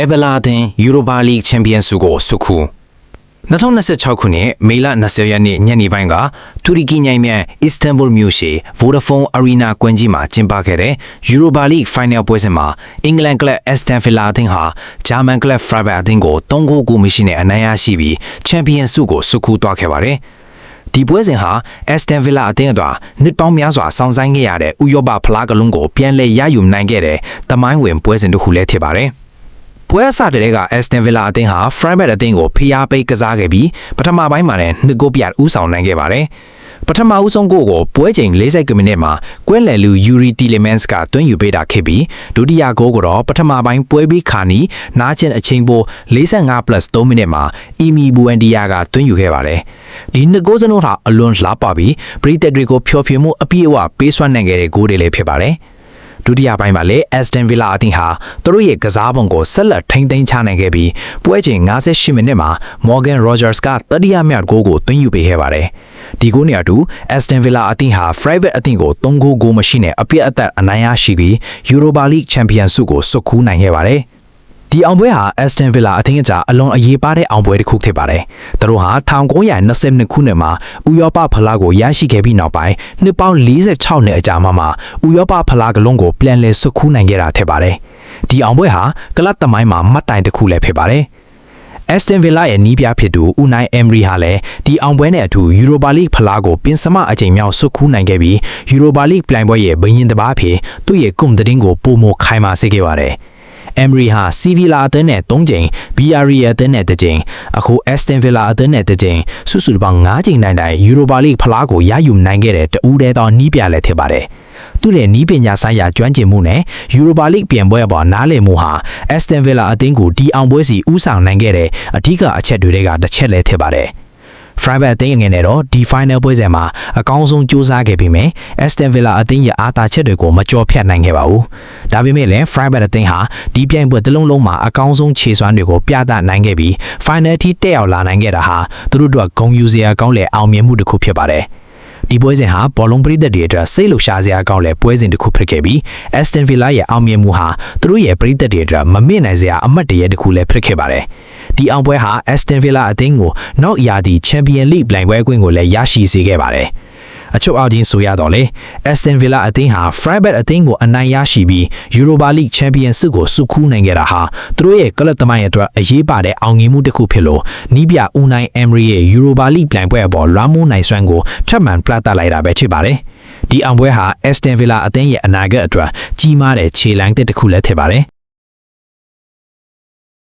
Evela အသင်း Europa League Champions ဆုကိုဆုခု2026ခုနှစ်မေလ20ရက်နေ့ညနေပိုင်းကတူရကီနိုင်ငံ Istanbul မြို့ရှိ Vodafone Arena ကွင်းကြီးမှာကျင်းပခဲ့တဲ့ Europa League Final ပွဲစဉ်မှာအင်္ဂလန်ကလပ် Aston Villa အသင်းဟာဂျာမန်ကလပ် Freiburg အသင်းကို3-0မရှိနဲ့အနိုင်ရရှိပြီး Champions ဆုကိုဆုခုသွားခဲ့ပါတယ်။ဒီပွဲစဉ်ဟာ Aston Villa အသင်းအတွက်နှစ်ပေါင်းများစွာစောင့်ဆိုင်းခဲ့ရတဲ့ဥရောပဖလားကလုံးကိုပြန်လည်ရယူနိုင်ခဲ့တဲ့သမိုင်းဝင်ပွဲစဉ်တစ်ခုလည်းဖြစ်ပါတယ်။ပွဲအစတည်းက Aston Villa အသင်းဟာ Freiburg အသင်းကိုဖိအားပေးကစားခဲ့ပြီးပထမပိုင်းမှာလည်း2ဂိုးပြတ်ဦးဆောင်နိုင်ခဲ့ပါတယ်။ပထမဦးဆုံးဂိုးကိုပွဲချိန်40မိနစ်မှာကွင်းလယ်လူ Yuri Tielemans ကသွင်းယူပေးတာခဲ့ပြီးဒုတိယဂိုးကိုတော့ပထမပိုင်းပွဲပြီးခါနီနားကျင်အချိန်ပို45+3မိနစ်မှာ Emi Buendia ကသွင်းယူခဲ့ပါတယ်။ဒီ2ဂိုးစလုံးဟာအလွန်လှပပြီးပရိသတ်တွေကိုဖျော်ဖြေမှုအပြည့်အဝပေးစွမ်းနိုင်ခဲ့တဲ့ဂိုးတွေလည်းဖြစ်ပါတယ်။ဒုတိယပိုင်းမှာလည်း Aston Villa အသင်းဟာသူတို့ရဲ့ကစားပုံကိုဆက်လက်ထိန်းသိမ်းချနိုင်ခဲ့ပြီးပွဲချိန်58မိနစ်မှာ Morgan Rogers ကတတိယမြောက်ဂိုးကိုသွင်းယူပေးခဲ့ပါတယ်။ဒီဂိုးနဲ့အတူ Aston Villa အသင်းဟာ Freiburg အသင်းကို3ဂိုးမရှိနဲ့အပြည့်အသက်အနိုင်ရရှိပြီး Europa League Champions ဆုကိုဆွတ်ခူးနိုင်ခဲ့ပါတယ်။ဒီအောင်ပွဲဟာ Aston Villa အသင်းအကြားအလွန်အရေးပါတဲ့အောင်ပွဲတစ်ခုဖြစ်ပါတယ်။သူတို့ဟာ1922ခုနှစ်မှာဥရောပဖလားကိုရရှိခဲ့ပြီးနောက်ပိုင်းနှစ်ပေါင်း46နှစ်အကြာမှဥရောပဖလားကလုံးကိုပြန်လည်ဆွတ်ခူးနိုင်ခဲ့တာဖြစ်ပါတယ်။ဒီအောင်ပွဲဟာကလပ်သမိုင်းမှာမှတ်တိုင်တစ်ခုလည်းဖြစ်ပါတယ်။ Aston Villa ရဲ့နီးပြဖြစ်သူ Unai Emery ဟာလည်းဒီအောင်ပွဲနဲ့အတူ Europa League ဖလားကိုပင်စမအကြိမ်မြောက်ဆွတ်ခူးနိုင်ခဲ့ပြီး Europa League ပြိုင်ပွဲရဲ့ဘရင်တစ်ပါးဖြစ်သူ့ရဲ့ဂုဏ်သတင်းကိုပိုမိုခိုင်မာစေခဲ့ပါတယ်။ Emery ဟာ Sevilla အသင်းနဲ့3ကြိမ် Villarreal အသင်းနဲ့1ကြိမ်အခု Aston Villa အသင်းနဲ့1ကြိမ်စုစုပေါင်း5ကြိမ်နိုင် Europa League ဖလားကိုရယူနိုင်ခဲ့တဲ့တဦးတည်းသောနီးပြလည်းဖြစ်ပါတယ်။သူ့ရဲ့နီးပညာဆိုင်ရာကျွမ်းကျင်မှုနဲ့ Europa League ပြိုင်ပွဲပေါ်နားလည်မှုဟာ Aston Villa အသင်းကိုဒီအောင်ပွဲစီဦးဆောင်နိုင်ခဲ့တဲ့အဓိကအချက်တွေကတစ်ချက်လည်းဖြစ်ပါတယ်။ Freiburg အသင်းငယ်နဲ့တော့ဒီ final ပွဲစဉ်မှာအကောင်းဆုံးကြိုးစားခဲ့ပြီးမြဲ Aston Villa အသင်းရဲ့အားသာချက်တွေကိုမကျော်ဖြတ်နိုင်ခဲ့ပါဘူး။ဒါပေမဲ့လည်း Freiburg အသင်းဟာဒီပြိုင်ပွဲတစ်လုံးလုံးမှာအကောင်းဆုံးခြေစွမ်းတွေကိုပြသနိုင်ခဲ့ပြီး final ထိတက်ရောက်လာနိုင်ခဲ့တာဟာသူတို့အတွက်ဂုဏ်ယူစရာကောင်းတဲ့အောင်မြင်မှုတစ်ခုဖြစ်ပါတယ်။ဒီပွဲစဉ်ဟာဘောလုံးပရိသတ်တွေအတွက်စိတ်လှုပ်ရှားစရာကောင်းတဲ့ပွဲစဉ်တစ်ခုဖြစ်ခဲ့ပြီး Aston Villa ရဲ့အောင်မြင်မှုဟာသူတို့ရဲ့ပရိသတ်တွေအတွက်မမေ့နိုင်စရာအမှတ်တရတစ်ခုလည်းဖြစ်ခဲ့ပါတယ်။ဒီအောင်ပွဲဟာ Aston Villa အသင်းကိုနောက်ရာသီ Champions League ပြိုင်ပွဲကွင်းကိုလည်းရရှိစေခဲ့ပါတယ်။အချုပ်အောက်ချင်းဆိုရတော့လေ Aston Villa အသင်းဟာ Freiburg အသင်းကိုအနိုင်ရရှိပြီး Europa League Champions ဆုကိုဆုခူးနိုင်ခဲ့တာဟာသူတို့ရဲ့ကလပ်သမိုင်းအတွက်အရေးပါတဲ့အောင်မြင်မှုတစ်ခုဖြစ်လို့နီးပြ Unai Emery ရဲ့ Europa League ပြိုင်ပွဲအပေါ်လွှမ်းမိုးနိုင်စွမ်းကိုထပ်မံပြသလိုက်တာပဲဖြစ်ပါတယ်။ဒီအောင်ပွဲဟာ Aston Villa အသင်းရဲ့အနာဂတ်အတွက်ကြီးမားတဲ့ခြေလှမ်းတစ်ခုလည်းဖြစ်ပါတယ်။